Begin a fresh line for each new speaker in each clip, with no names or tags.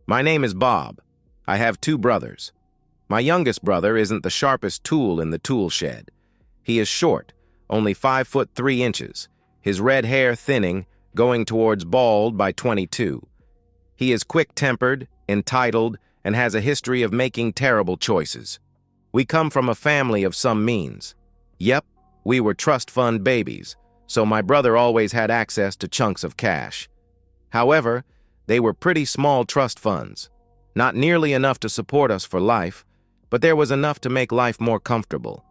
My name is Bob. I have two brothers. My youngest brother isn't the sharpest tool in the tool shed. He is short, only 5'3". His red hair thinning, going towards bald by 22. He is quick-tempered, entitled, and has a history of making terrible choices. We come from a family of some means. Yep, we were trust fund babies, so my brother always had access to chunks of cash. However, they were pretty small trust funds. Not nearly enough to support us for life, but there was enough to make life more comfortable.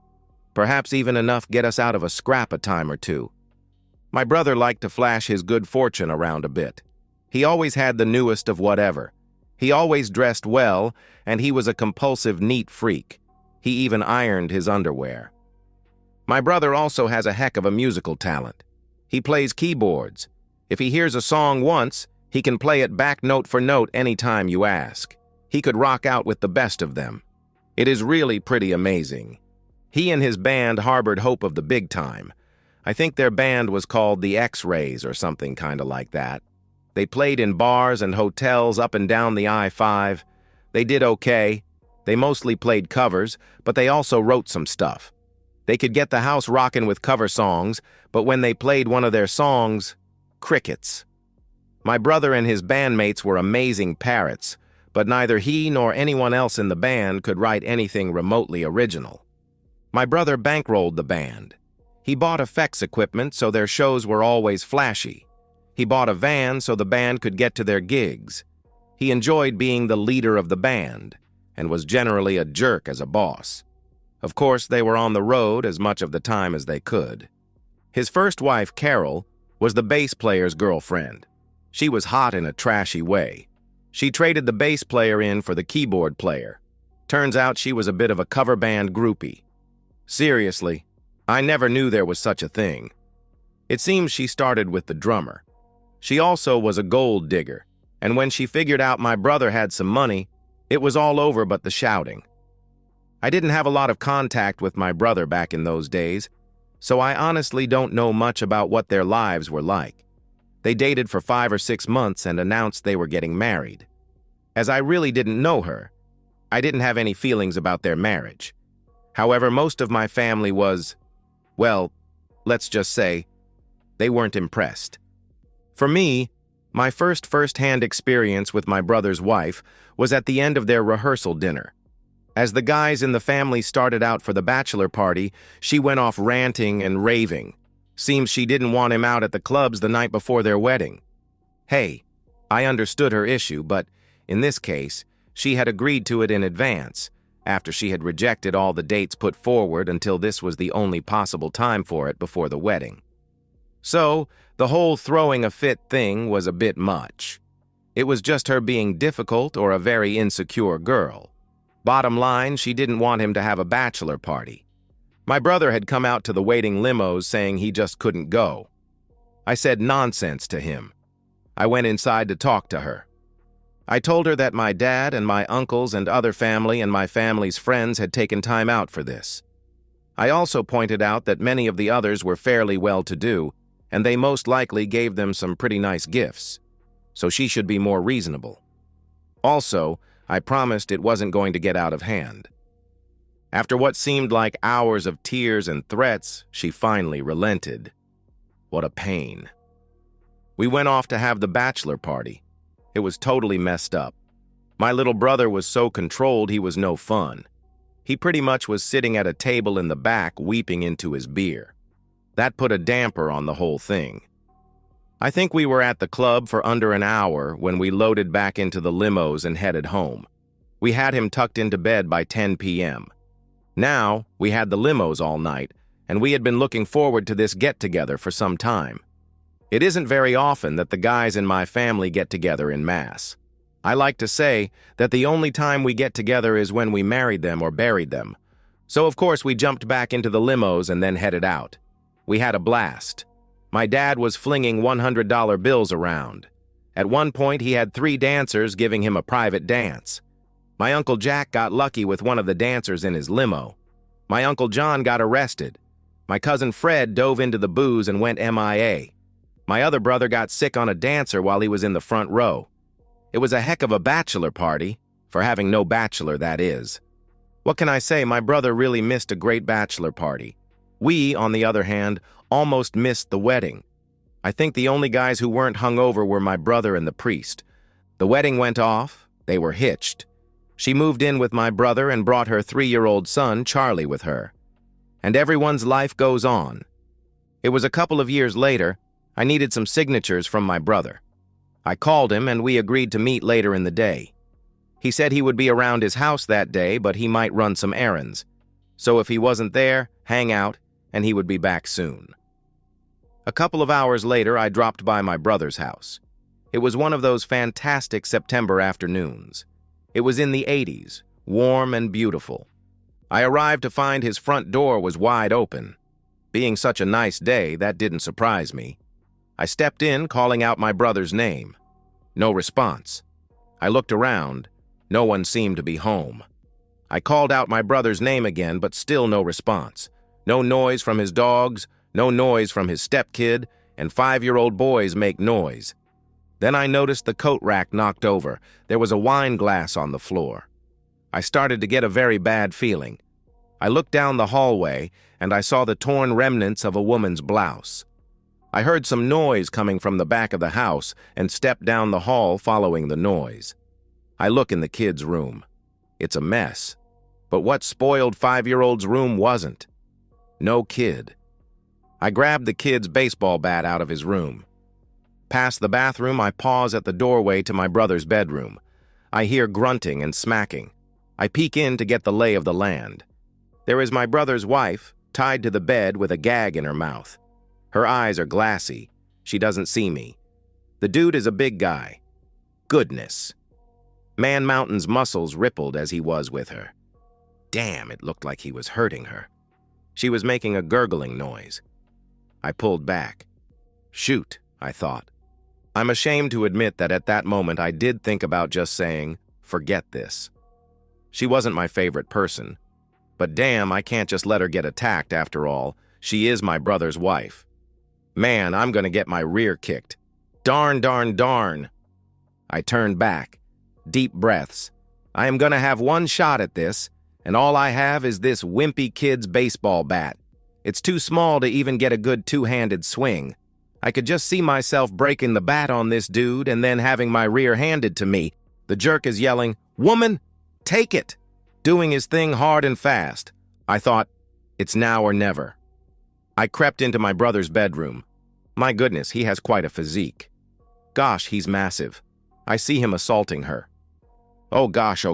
Perhaps even enough get us out of a scrap a time or two. My brother liked to flash his good fortune around a bit. He always had the newest of whatever. He always dressed well, and he was a compulsive neat freak. He even ironed his underwear. My brother also has a heck of a musical talent. He plays keyboards. If he hears a song once, he can play it back note for note anytime you ask. He could rock out with the best of them. It is really pretty amazing. He and his band harbored hope of the big time. I think their band was called the X-Rays or something kinda like that. They played in bars and hotels up and down the I-5. They did okay. They mostly played covers, but they also wrote some stuff. They could get the house rockin' with cover songs, but when they played one of their songs, crickets. My brother and his bandmates were amazing parrots, but neither he nor anyone else in the band could write anything remotely original. My brother bankrolled the band. He bought effects equipment so their shows were always flashy. He bought a van so the band could get to their gigs. He enjoyed being the leader of the band and was generally a jerk as a boss. Of course, they were on the road as much of the time as they could. His first wife, Carol, was the bass player's girlfriend. She was hot in a trashy way. She traded the bass player in for the keyboard player. Turns out she was a bit of a cover band groupie. Seriously, I never knew there was such a thing. It seems she started with the drummer. She also was a gold digger, and when she figured out my brother had some money, it was all over but the shouting. I didn't have a lot of contact with my brother back in those days, so I honestly don't know much about what their lives were like. They dated for 5 or 6 months and announced they were getting married. As I really didn't know her, I didn't have any feelings about their marriage. However, most of my family was, well, let's just say, they weren't impressed. For me, my first-hand experience with my brother's wife was at the end of their rehearsal dinner. As the guys in the family started out for the bachelor party, she went off ranting and raving. Seems she didn't want him out at the clubs the night before their wedding. Hey, I understood her issue, but in this case, she had agreed to it in advance, after she had rejected all the dates put forward until this was the only possible time for it before the wedding. So, the whole throwing a fit thing was a bit much. It was just her being difficult or a very insecure girl. Bottom line, she didn't want him to have a bachelor party. My brother had come out to the waiting limos saying he just couldn't go. I said nonsense to him. I went inside to talk to her. I told her that my dad and my uncles and other family and my family's friends had taken time out for this. I also pointed out that many of the others were fairly well-to-do, and they most likely gave them some pretty nice gifts, so she should be more reasonable. Also, I promised it wasn't going to get out of hand. After what seemed like hours of tears and threats, she finally relented. What a pain. We went off to have the bachelor party. It was totally messed up. My little brother was so controlled he was no fun. He pretty much was sitting at a table in the back weeping into his beer. That put a damper on the whole thing. I think we were at the club for under an hour when we loaded back into the limos and headed home. We had him tucked into bed by 10 p.m. Now, we had the limos all night, and we had been looking forward to this get-together for some time. It isn't very often that the guys in my family get together in mass. I like to say that the only time we get together is when we married them or buried them. So of course we jumped back into the limos and then headed out. We had a blast. My dad was flinging $100 bills around. At one point he had 3 dancers giving him a private dance. My Uncle Jack got lucky with one of the dancers in his limo. My Uncle John got arrested. My cousin Fred dove into the booze and went MIA. My other brother got sick on a dancer while he was in the front row. It was a heck of a bachelor party, for having no bachelor, that is. What can I say? My brother really missed a great bachelor party. We, on the other hand, almost missed the wedding. I think the only guys who weren't hungover were my brother and the priest. The wedding went off. They were hitched. She moved in with my brother and brought her 3-year-old son, Charlie, with her. And everyone's life goes on. It was a couple of years later. I needed some signatures from my brother. I called him and we agreed to meet later in the day. He said he would be around his house that day, but he might run some errands. So if he wasn't there, hang out, and he would be back soon. A couple of hours later, I dropped by my brother's house. It was one of those fantastic September afternoons. It was in the 80s, warm and beautiful. I arrived to find his front door was wide open. Being such a nice day, that didn't surprise me. I stepped in, calling out my brother's name. No response. I looked around. No one seemed to be home. I called out my brother's name again, but still no response. No noise from his dogs, no noise from his stepkid, and 5-year-old boys make noise. Then I noticed the coat rack knocked over. There was a wine glass on the floor. I started to get a very bad feeling. I looked down the hallway, and I saw the torn remnants of a woman's blouse. I heard some noise coming from the back of the house and stepped down the hall following the noise. I look in the kid's room. It's a mess. But what spoiled 5-year-old's room wasn't? No kid. I grabbed the kid's baseball bat out of his room. Past the bathroom, I pause at the doorway to my brother's bedroom. I hear grunting and smacking. I peek in to get the lay of the land. There is my brother's wife, tied to the bed with a gag in her mouth. Her eyes are glassy. She doesn't see me. The dude is a big guy. Goodness. Man Mountain's muscles rippled as he was with her. Damn, it looked like he was hurting her. She was making a gurgling noise. I pulled back. Shoot, I thought. I'm ashamed to admit that at that moment I did think about just saying, forget this. She wasn't my favorite person. But damn, I can't just let her get attacked after all. She is my brother's wife. Man, I'm gonna get my rear kicked. Darn, darn, darn. I turned back. Deep breaths. I am gonna have one shot at this, and all I have is this wimpy kid's baseball bat. It's too small to even get a good two-handed swing. I could just see myself breaking the bat on this dude and then having my rear handed to me. The jerk is yelling, "Woman, take it!" Doing his thing hard and fast. I thought, it's now or never. I crept into my brother's bedroom. My goodness, he has quite a physique. Gosh, he's massive. I see him assaulting her. Oh gosh,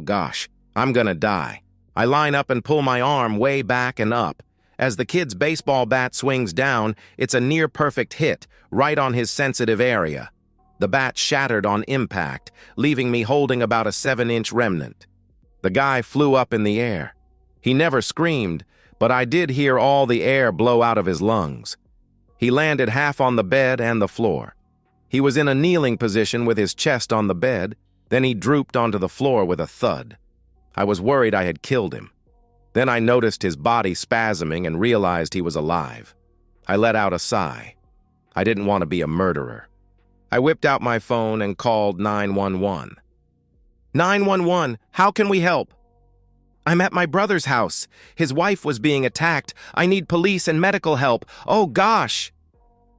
I'm gonna die. I line up and pull my arm way back and up. As the kid's baseball bat swings down, it's a near-perfect hit, right on his sensitive area. The bat shattered on impact, leaving me holding about a 7-inch remnant. The guy flew up in the air. He never screamed, but I did hear all the air blow out of his lungs. He landed half on the bed and the floor. He was in a kneeling position with his chest on the bed, then he drooped onto the floor with a thud. I was worried I had killed him. Then I noticed his body spasming and realized he was alive. I let out a sigh. I didn't want to be a murderer. I whipped out my phone and called 911. 911, how can we help? I'm at my brother's house. His wife was being attacked. I need police and medical help. Oh gosh!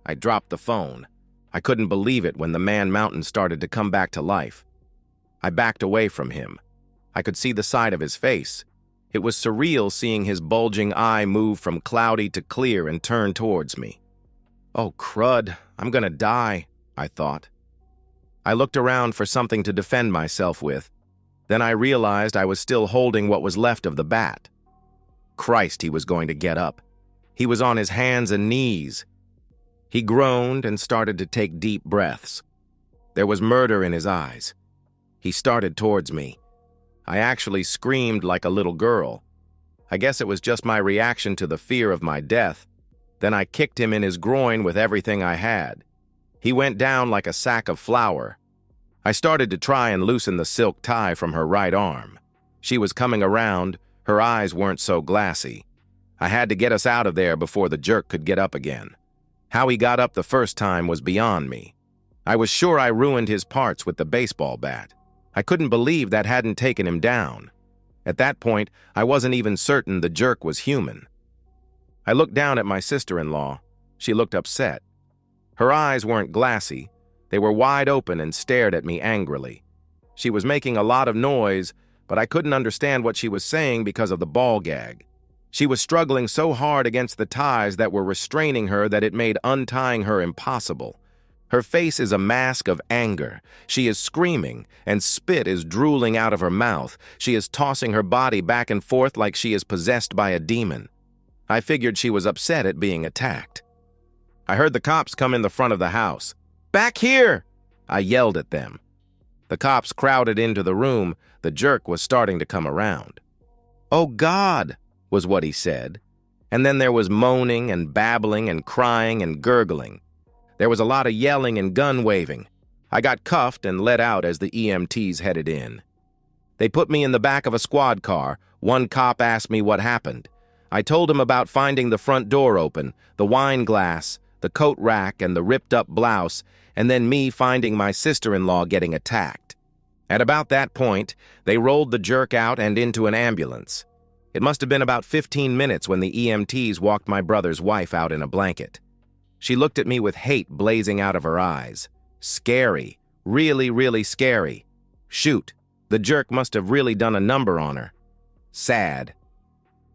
I dropped the phone. I couldn't believe it when the Man Mountain started to come back to life. I backed away from him. I could see the side of his face. It was surreal seeing his bulging eye move from cloudy to clear and turn towards me. Oh crud, I'm gonna die, I thought. I looked around for something to defend myself with. Then I realized I was still holding what was left of the bat. Christ, he was going to get up. He was on his hands and knees. He groaned and started to take deep breaths. There was murder in his eyes. He started towards me. I actually screamed like a little girl. I guess it was just my reaction to the fear of my death. Then I kicked him in his groin with everything I had. He went down like a sack of flour. I started to try and loosen the silk tie from her right arm. She was coming around. Her eyes weren't so glassy. I had to get us out of there before the jerk could get up again. How he got up the first time was beyond me. I was sure I ruined his parts with the baseball bat. I couldn't believe that hadn't taken him down. At that point, I wasn't even certain the jerk was human. I looked down at my sister-in-law. She looked upset. Her eyes weren't glassy. They were wide open and stared at me angrily. She was making a lot of noise, but I couldn't understand what she was saying because of the ball gag. She was struggling so hard against the ties that were restraining her that it made untying her impossible. Her face is a mask of anger. She is screaming, and spit is drooling out of her mouth. She is tossing her body back and forth like she is possessed by a demon. I figured she was upset at being attacked. I heard the cops come in the front of the house. "Back here!" I yelled at them. The cops crowded into the room. The jerk was starting to come around. "Oh, God," was what he said. And then there was moaning and babbling and crying and gurgling. There was a lot of yelling and gun waving. I got cuffed and let out as the EMTs headed in. They put me in the back of a squad car. One cop asked me what happened. I told him about finding the front door open, the wine glass, the coat rack, and the ripped-up blouse, and then me finding my sister-in-law getting attacked. At about that point, they rolled the jerk out and into an ambulance. It must have been about 15 minutes when the EMTs walked my brother's wife out in a blanket. She looked at me with hate blazing out of her eyes. Scary. Really, really scary. Shoot, the jerk must have really done a number on her. Sad.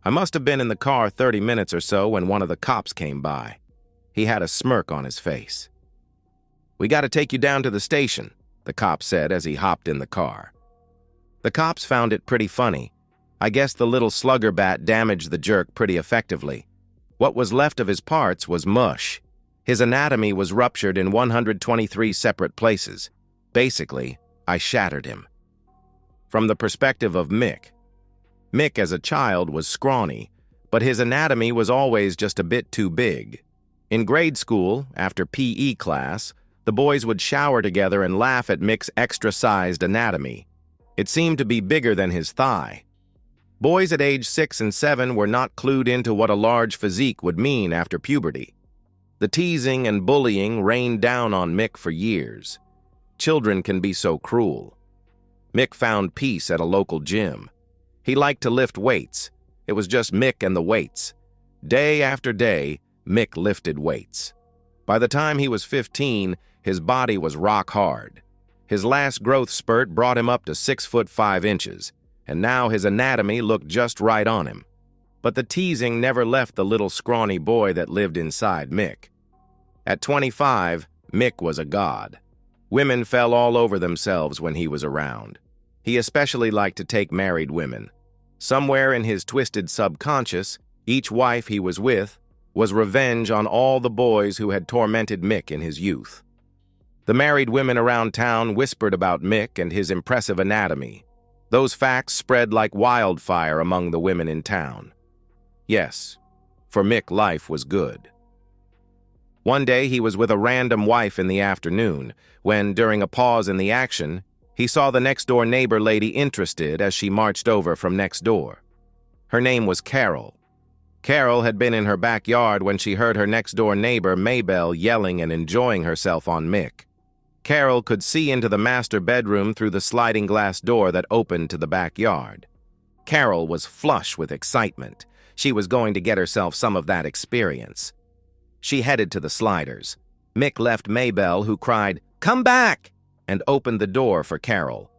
I must have been in the car 30 minutes or so when one of the cops came by. He had a smirk on his face. "We got to take you down to the station," the cop said as he hopped in the car. The cops found it pretty funny. I guess the little slugger bat damaged the jerk pretty effectively. What was left of his parts was mush. His anatomy was ruptured in 123 separate places. Basically, I shattered him. From the perspective of Mick. Mick as a child was scrawny, but his anatomy was always just a bit too big. In grade school, after PE class, the boys would shower together and laugh at Mick's extra-sized anatomy. It seemed to be bigger than his thigh. Boys at age 6 and 7 were not clued into what a large physique would mean after puberty. The teasing and bullying rained down on Mick for years. Children can be so cruel. Mick found peace at a local gym. He liked to lift weights. It was just Mick and the weights. Day after day, Mick lifted weights. By the time he was 15, his body was rock hard. His last growth spurt brought him up to 6 foot 5 inches, and now his anatomy looked just right on him. But the teasing never left the little scrawny boy that lived inside Mick. At 25, Mick was a god. Women fell all over themselves when he was around. He especially liked to take married women. Somewhere in his twisted subconscious, each wife he was with was revenge on all the boys who had tormented Mick in his youth. The married women around town whispered about Mick and his impressive anatomy. Those facts spread like wildfire among the women in town. Yes, for Mick, life was good. One day he was with a random wife in the afternoon when, during a pause in the action, he saw the next-door neighbor lady interested as she marched over from next door. Her name was Carol. Carol had been in her backyard when she heard her next-door neighbor, Maybelle, yelling and enjoying herself on Mick. Carol could see into the master bedroom through the sliding glass door that opened to the backyard. Carol was flush with excitement. She was going to get herself some of that experience. She headed to the sliders. Mick left Maybelle, who cried, "Come back!" and opened the door for Carol.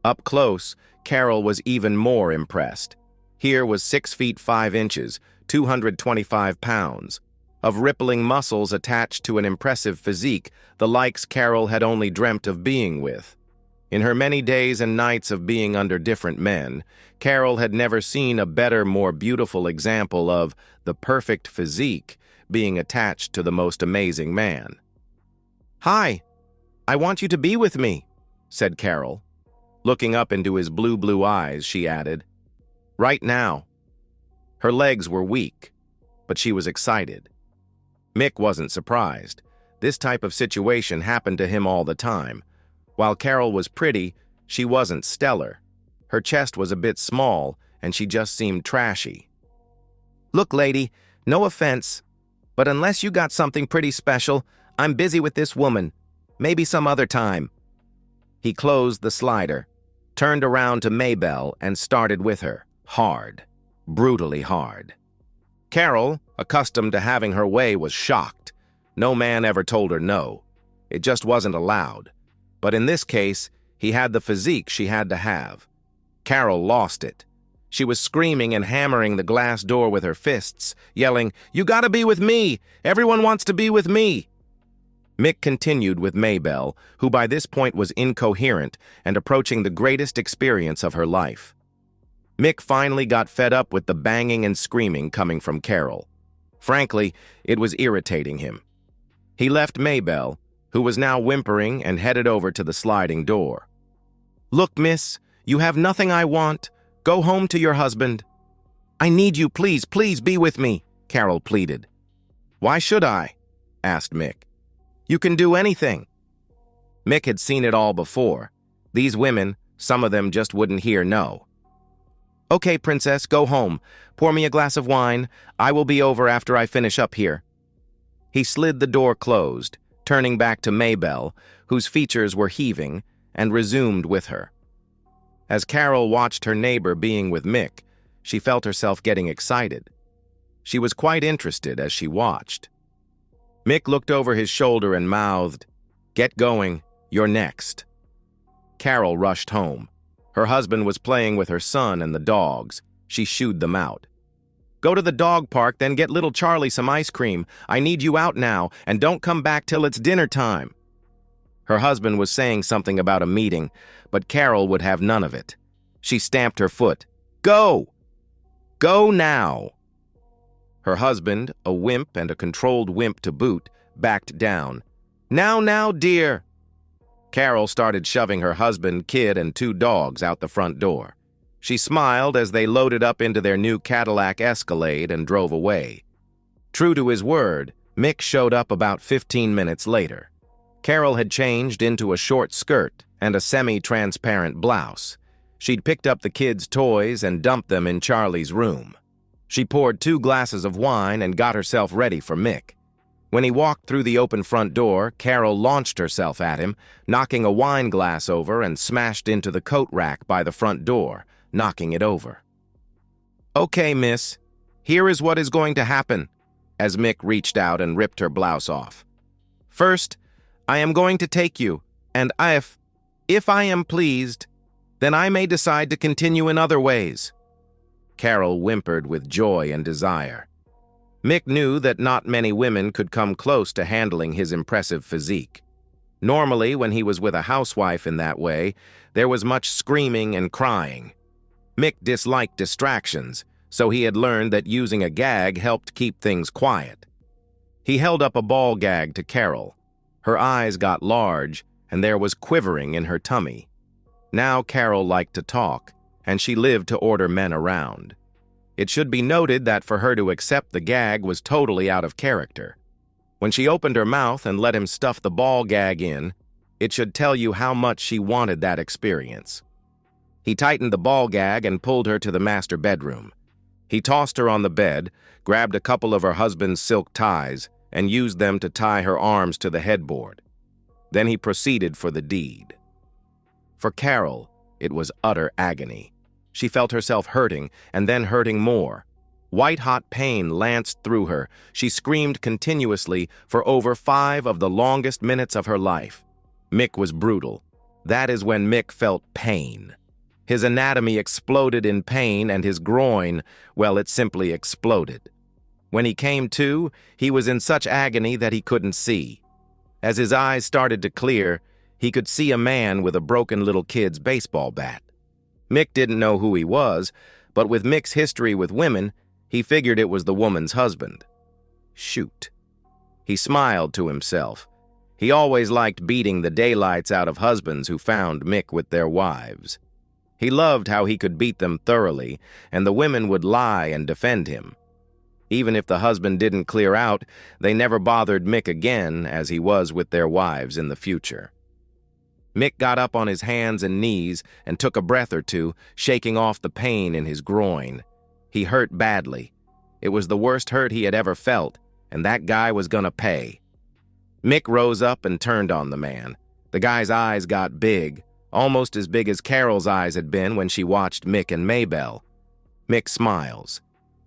Up close, Carol was even more impressed. Here was 6 feet 5 inches, 225 pounds, of rippling muscles attached to an impressive physique, the likes Carol had only dreamt of being with. In her many days and nights of being under different men, Carol had never seen a better, more beautiful example of the perfect physique being attached to the most amazing man. "Hi, I want you to be with me," said Carol. Looking up into his blue eyes, she added, "Right now." Her legs were weak, but she was excited. Mick wasn't surprised. This type of situation happened to him all the time. While Carol was pretty, she wasn't stellar. Her chest was a bit small, and she just seemed trashy. "Look, lady, no offense, but unless you got something pretty special, I'm busy with this woman. Maybe some other time." He closed the slider. turned around to Maybelle and started with her, hard, brutally hard. Carol, accustomed to having her way, was shocked. No man ever told her no. It just wasn't allowed. But in this case, he had the physique she had to have. Carol lost it. She was screaming and hammering the glass door with her fists, yelling, "You gotta be with me! Everyone wants to be with me!" Mick continued with Maybelle, who by this point was incoherent and approaching the greatest experience of her life. Mick finally got fed up with the banging and screaming coming from Carol. Frankly, it was irritating him. He left Maybelle, who was now whimpering, and headed over to the sliding door. "Look, miss, you have nothing I want. Go home to your husband." "I need you, please, please be with me," Carol pleaded. "Why should I?" asked Mick. "You can do anything." Mick had seen it all before. These women, some of them just wouldn't hear no. "Okay, princess, go home. Pour me a glass of wine. I will be over after I finish up here." He slid the door closed, turning back to Maybelle, whose features were heaving, and resumed with her. As Carol watched her neighbor being with Mick, she felt herself getting excited. She was quite interested as she watched. Mick looked over his shoulder and mouthed, "Get going, you're next." Carol rushed home. Her husband was playing with her son and the dogs. She shooed them out. "Go to the dog park, then get little Charlie some ice cream. I need you out now, and don't come back till it's dinner time." Her husband was saying something about a meeting, but Carol would have none of it. She stamped her foot. "Go! Go now!" Her husband, a wimp and a controlled wimp to boot, backed down. Now, dear!" Carol started shoving her husband, kid, and 2 dogs out the front door. She smiled as they loaded up into their new Cadillac Escalade and drove away. True to his word, Mick showed up about 15 minutes later. Carol had changed into a short skirt and a semi-transparent blouse. She'd picked up the kids' toys and dumped them in Charlie's room. She poured 2 glasses of wine and got herself ready for Mick. When he walked through the open front door, Carol launched herself at him, knocking a wine glass over and smashed into the coat rack by the front door, knocking it over. "Okay, miss, here is what is going to happen," as Mick reached out and ripped her blouse off. "First, I am going to take you, and if I am pleased, then I may decide to continue in other ways." Carol whimpered with joy and desire. Mick knew that not many women could come close to handling his impressive physique. Normally, when he was with a housewife in that way, there was much screaming and crying. Mick disliked distractions, so he had learned that using a gag helped keep things quiet. He held up a ball gag to Carol. Her eyes got large, and there was quivering in her tummy. Now Carol liked to talk, and she lived to order men around. It should be noted that for her to accept the gag was totally out of character. When she opened her mouth and let him stuff the ball gag in, it should tell you how much she wanted that experience. He tightened the ball gag and pulled her to the master bedroom. He tossed her on the bed, grabbed a couple of her husband's silk ties, and used them to tie her arms to the headboard. Then he proceeded for the deed. For Carol, it was utter agony. She felt herself hurting, and then hurting more. White-hot pain lanced through her. She screamed continuously for over 5 of the longest minutes of her life. Mick was brutal. That is when Mick felt pain. His anatomy exploded in pain, and his groin, well, it simply exploded. When he came to, he was in such agony that he couldn't see. As his eyes started to clear, he could see a man with a broken little kid's baseball bat. Mick didn't know who he was, but with Mick's history with women, he figured it was the woman's husband. Shoot. He smiled to himself. He always liked beating the daylights out of husbands who found Mick with their wives. He loved how he could beat them thoroughly, and the women would lie and defend him. Even if the husband didn't clear out, they never bothered Mick again, as he was with their wives in the future. Mick got up on his hands and knees and took a breath or two, shaking off the pain in his groin. He hurt badly. It was the worst hurt he had ever felt, and that guy was gonna pay. Mick rose up and turned on the man. The guy's eyes got big, almost as big as Carol's eyes had been when she watched Mick and Maybelle. Mick smiles.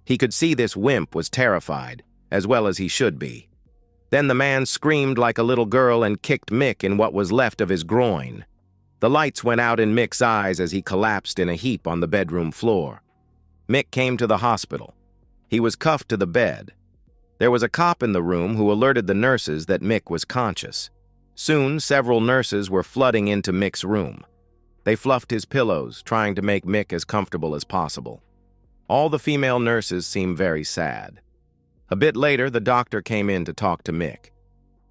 He could see this wimp was terrified, as well as he should be. Then the man screamed like a little girl and kicked Mick in what was left of his groin. The lights went out in Mick's eyes as he collapsed in a heap on the bedroom floor. Mick came to the hospital. He was cuffed to the bed. There was a cop in the room who alerted the nurses that Mick was conscious. Soon, several nurses were flooding into Mick's room. They fluffed his pillows, trying to make Mick as comfortable as possible. All the female nurses seemed very sad. A bit later, the doctor came in to talk to Mick.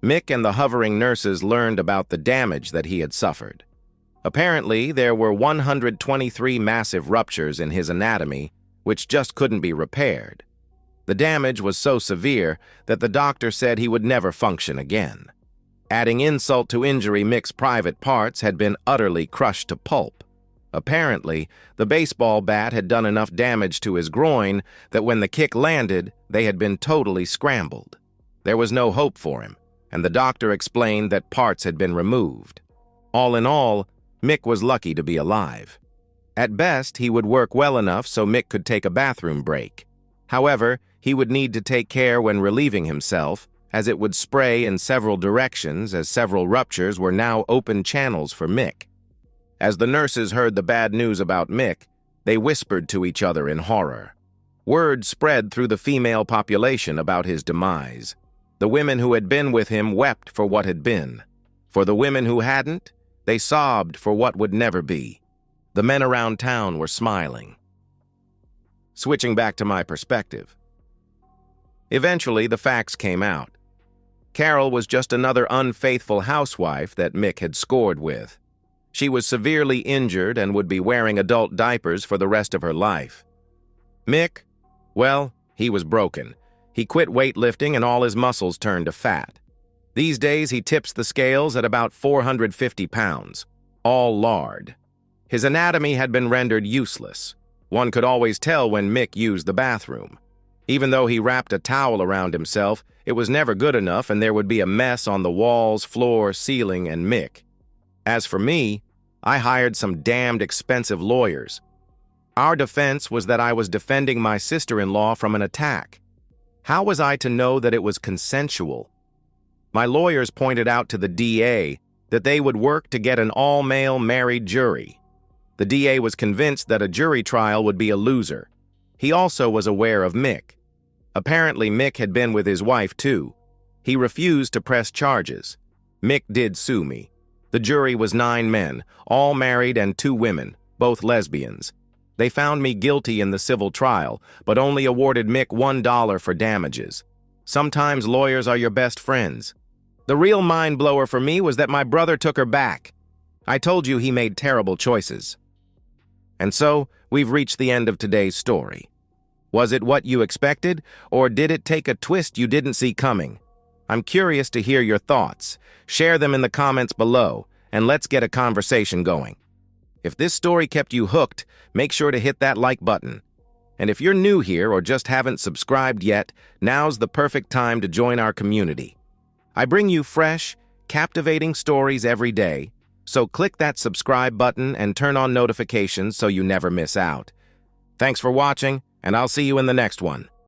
Mick and the hovering nurses learned about the damage that he had suffered. Apparently, there were 123 massive ruptures in his anatomy, which just couldn't be repaired. The damage was so severe that the doctor said he would never function again. Adding insult to injury, Mick's private parts had been utterly crushed to pulp. Apparently, the baseball bat had done enough damage to his groin that when the kick landed, they had been totally scrambled. There was no hope for him, and the doctor explained that parts had been removed. All in all, Mick was lucky to be alive. At best, he would work well enough so Mick could take a bathroom break. However, he would need to take care when relieving himself, as it would spray in several directions as several ruptures were now open channels for Mick. As the nurses heard the bad news about Mick, they whispered to each other in horror. Word spread through the female population about his demise. The women who had been with him wept for what had been. For the women who hadn't, they sobbed for what would never be. The men around town were smiling. Switching back to my perspective. Eventually, the facts came out. Carol was just another unfaithful housewife that Mick had scored with. She was severely injured and would be wearing adult diapers for the rest of her life. Mick, well, he was broken. He quit weightlifting and all his muscles turned to fat. These days, he tips the scales at about 450 pounds, all lard. His anatomy had been rendered useless. One could always tell when Mick used the bathroom. Even though he wrapped a towel around himself, it was never good enough and there would be a mess on the walls, floor, ceiling, and Mick. As for me, I hired some damned expensive lawyers. Our defense was that I was defending my sister-in-law from an attack. How was I to know that it was consensual? My lawyers pointed out to the DA that they would work to get an all-male married jury. The DA was convinced that a jury trial would be a loser. He also was aware of Mick. Apparently, Mick had been with his wife, too. He refused to press charges. Mick did sue me. The jury was 9 men, all married and 2 women, both lesbians. They found me guilty in the civil trial, but only awarded Mick $1 for damages. Sometimes lawyers are your best friends. The real mind-blower for me was that my brother took her back. I told you he made terrible choices. And so, we've reached the end of today's story. Was it what you expected, or did it take a twist you didn't see coming? I'm curious to hear your thoughts. Share them in the comments below, and let's get a conversation going. If this story kept you hooked, make sure to hit that like button. And if you're new here or just haven't subscribed yet, now's the perfect time to join our community. I bring you fresh, captivating stories every day, so click that subscribe button and turn on notifications so you never miss out. Thanks for watching, and I'll see you in the next one.